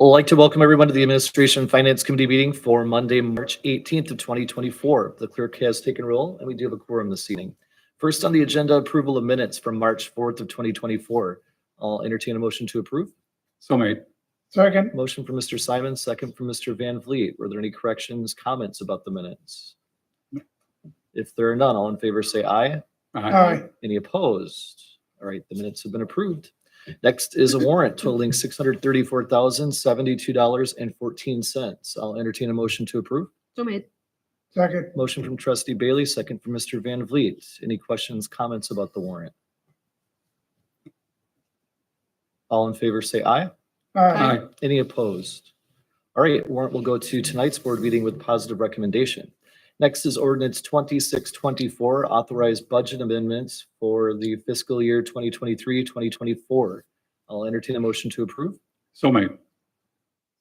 I'd like to welcome everyone to the Administration and Finance Committee meeting for Monday, March 18th of 2024. The clerk has taken roll, and we do have a quorum this evening. First on the agenda, approval of minutes from March 4th of 2024. I'll entertain a motion to approve. So made. Second. Motion from Mr. Simon, second from Mr. Van Vliet. Were there any corrections, comments about the minutes? If there are none, all in favor say aye. Aye. Any opposed? All right, the minutes have been approved. Next is a warrant totaling $634,072.14. I'll entertain a motion to approve. So made. Second. Motion from Trustee Bailey, second from Mr. Van Vliet. Any questions, comments about the warrant? All in favor say aye. Aye. Any opposed? All right, warrant will go to tonight's board meeting with positive recommendation. Next is ordinance 2624, authorized budget amendments for the fiscal year 2023-2024. I'll entertain a motion to approve. So made.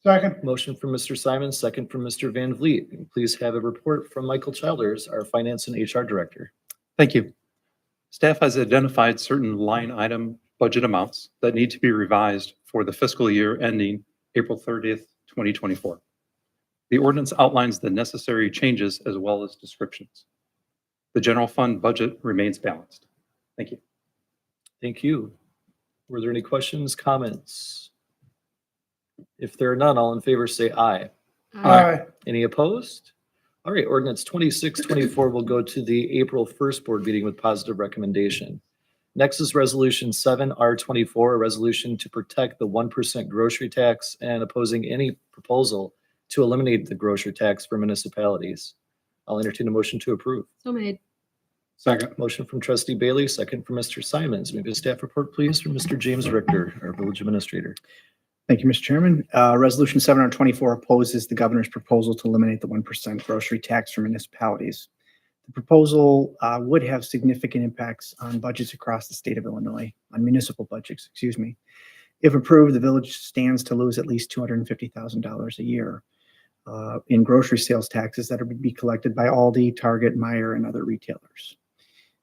Second. Motion from Mr. Simon, second from Mr. Van Vliet. Please have a report from Michael Childers, our Finance and HR Director. Thank you. Staff has identified certain line item budget amounts that need to be revised for the fiscal year ending April 30th, 2024. The ordinance outlines the necessary changes as well as descriptions. The general fund budget remains balanced. Thank you. Thank you. Were there any questions, comments? If there are none, all in favor say aye. Aye. Any opposed? All right, ordinance 2624 will go to the April 1st board meeting with positive recommendation. Next is resolution 7R24, a resolution to protect the 1% grocery tax and opposing any proposal to eliminate the grocery tax for municipalities. I'll entertain a motion to approve. So made. Second. Motion from Trustee Bailey, second from Mr. Simons. Maybe a staff report, please, from Mr. James Richter, our village administrator. Thank you, Mr. Chairman. Resolution 724 opposes the governor's proposal to eliminate the 1% grocery tax for municipalities. The proposal would have significant impacts on budgets across the state of Illinois, on municipal budgets, excuse me. If approved, the village stands to lose at least $250,000 a year in grocery sales taxes that would be collected by Aldi, Target, Meijer, and other retailers.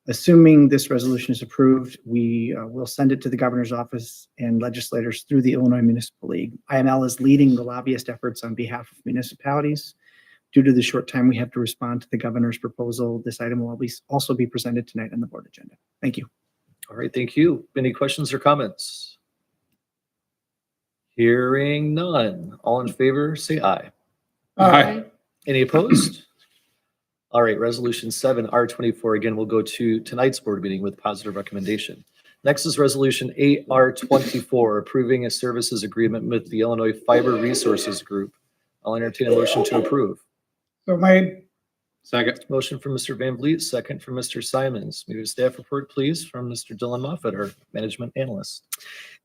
Assuming this resolution is approved, we will send it to the governor's office and legislators through the Illinois Municipal League. IML is leading the lobbyist efforts on behalf of municipalities. Due to the short time we have to respond to the governor's proposal, this item will also be presented tonight on the board agenda. Thank you. All right, thank you. Any questions or comments? Hearing none. All in favor, say aye. Aye. Any opposed? All right, resolution 7R24 again will go to tonight's board meeting with positive recommendation. Next is resolution 8R24, approving a services agreement with the Illinois Fiber Resources Group. I'll entertain a motion to approve. So made. Second. Motion from Mr. Van Vliet, second from Mr. Simons. Maybe a staff report, please, from Mr. Dylan Moffett, our management analyst.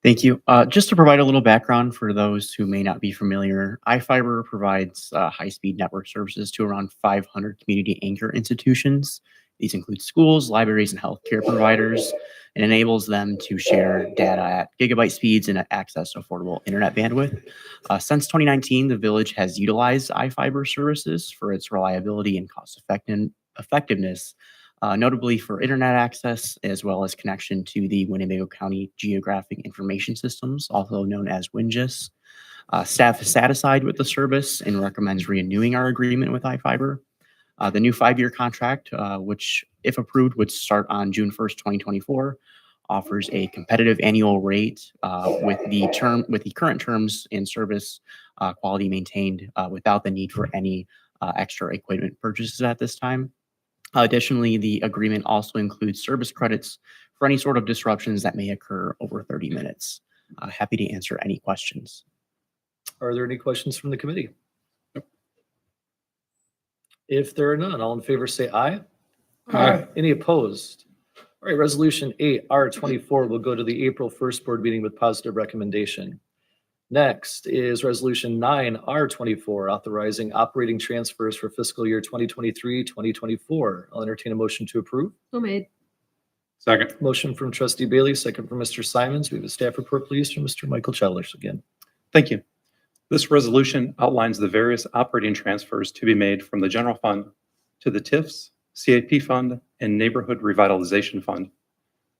Thank you. Just to provide a little background for those who may not be familiar, iFiber provides high-speed network services to around 500 community anchor institutions. These include schools, libraries, and healthcare providers, and enables them to share data at gigabyte speeds and access to affordable internet bandwidth. Since 2019, the village has utilized iFiber services for its reliability and cost-effectiveness, notably for internet access, as well as connection to the Winnebago County Geographic Information Systems, also known as WINGIS. Staff is satisfied with the service and recommends renewing our agreement with iFiber. The new 5-year contract, which, if approved, would start on June 1st, 2024, offers a competitive annual rate with the current terms and service quality maintained without the need for any extra equipment purchases at this time. Additionally, the agreement also includes service credits for any sort of disruptions that may occur over 30 minutes. Happy to answer any questions. Are there any questions from the committee? If there are none, all in favor say aye. Aye. Any opposed? All right, resolution 8R24 will go to the April 1st board meeting with positive recommendation. Next is resolution 9R24, authorizing operating transfers for fiscal year 2023-2024. I'll entertain a motion to approve. So made. Second. Motion from Trustee Bailey, second from Mr. Simons. We have a staff report, please, from Mr. Michael Childers again. Thank you. This resolution outlines the various operating transfers to be made from the general fund to the TIFs, CIP fund, and neighborhood revitalization fund,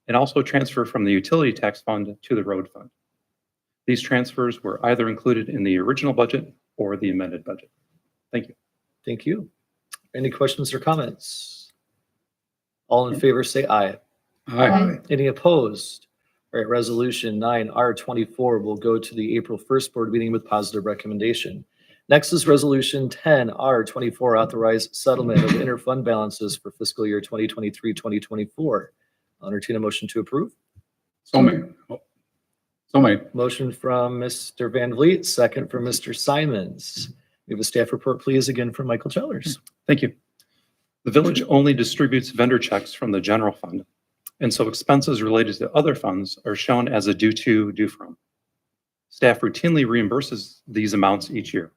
and also transfer from the utility tax fund to the road fund. These transfers were either included in the original budget or the amended budget. Thank you. Thank you. Any questions or comments? All in favor, say aye. Aye. Any opposed? All right, resolution 9R24 will go to the April 1st board meeting with positive recommendation. Next is resolution 10R24, authorized settlement of interfund balances for fiscal year 2023-2024. I'll entertain a motion to approve. So made. So made. Motion from Mr. Van Vliet, second from Mr. Simons. We have a staff report, please, again from Michael Chellers. Thank you. The village only distributes vendor checks from the general fund, and so expenses related to other funds are shown as a due to, due from. Staff routinely reimburses these amounts each year.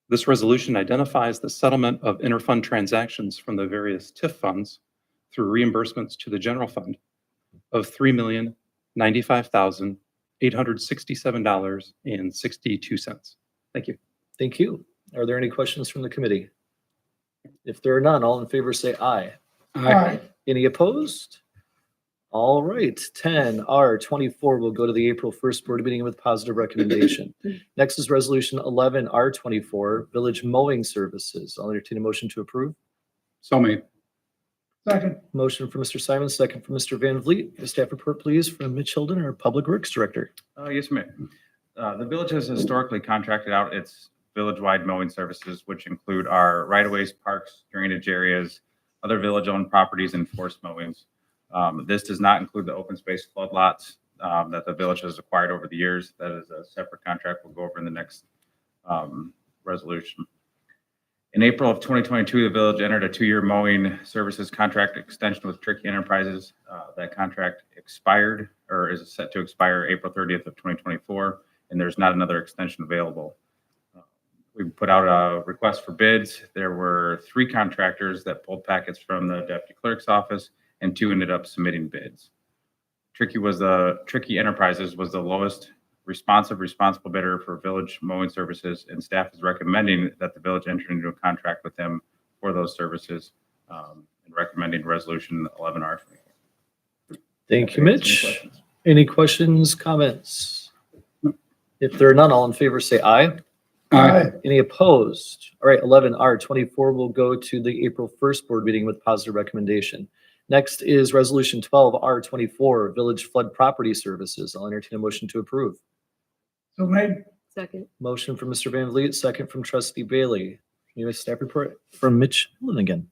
This resolution identifies the settlement of interfund transactions from the various TIF funds through reimbursements to the general fund of $3,095,867.62. Thank you. Thank you. Are there any questions from the committee? If there are none, all in favor say aye. Aye. Any opposed? All right, 10R24 will go to the April 1st board meeting with positive recommendation. Next is resolution 11R24, village mowing services. I'll entertain a motion to approve. So made. Second. Motion from Mr. Simon, second from Mr. Van Vliet. A staff report, please, from Mitch Hilden, our Public Works Director. Yes, ma'am. The village has historically contracted out its village-wide mowing services, which include our right-of-ways, parks, drainage areas, other village-owned properties, and forest mowings. This does not include the open space flood lots that the village has acquired over the years. That is a separate contract we'll go over in the next resolution. In April of 2022, the village entered a 2-year mowing services contract extension with Tricky Enterprises. That contract expired or is set to expire April 30th of 2024, and there's not another extension available. We put out a request for bids. There were 3 contractors that pulled packets from the deputy clerk's office, and 2 ended up submitting bids. Tricky Enterprises was the lowest responsible bidder for village mowing services, and staff is recommending that the village enter into a contract with them for those services, and recommending resolution 11R. Thank you, Mitch. Any questions, comments? If there are none, all in favor say aye. Aye. Any opposed? All right, 11R24 will go to the April 1st board meeting with positive recommendation. Next is resolution 12R24, village flood property services. I'll entertain a motion to approve. So made. Second. Motion from Mr. Van Vliet, second from trustee Bailey. You have a staff report from Mitch Hilden again.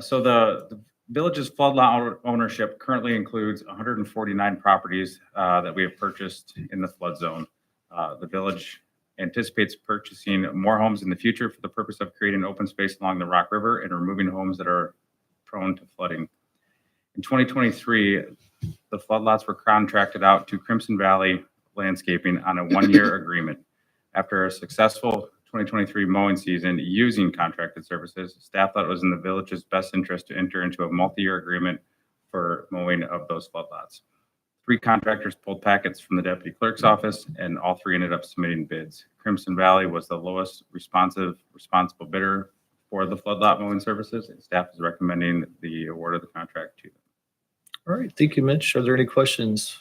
So the village's flood lot ownership currently includes 149 properties that we have purchased in the flood zone. The village anticipates purchasing more homes in the future for the purpose of creating open space along the Rock River and removing homes that are prone to flooding. In 2023, the flood lots were contracted out to Crimson Valley Landscaping on a 1-year agreement. After a successful 2023 mowing season using contracted services, staff thought it was in the village's best interest to enter into a multi-year agreement for mowing of those flood lots. 3 contractors pulled packets from the deputy clerk's office, and all 3 ended up submitting bids. Crimson Valley was the lowest responsible bidder for the flood lot mowing services, and staff is recommending the award of the contract to them. All right, thank you, Mitch. Are there any questions?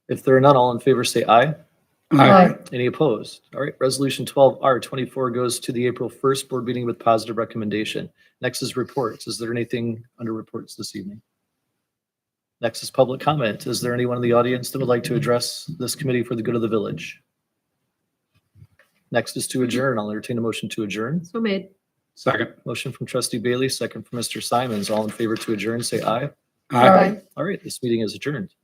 If there are none, all in favor say aye. Aye. Any opposed? All right, resolution 12R24 goes to the April 1st board meeting with positive recommendation. Next is reports. Is there anything under reports this evening? Next is public comment. Is there anyone in the audience that would like to address this committee for the good of the village? Next is to adjourn. I'll entertain a motion to adjourn. So made. Second. Motion from trustee Bailey, second from Mr. Simons. All in favor to adjourn, say aye. Aye. All right, this meeting is adjourned.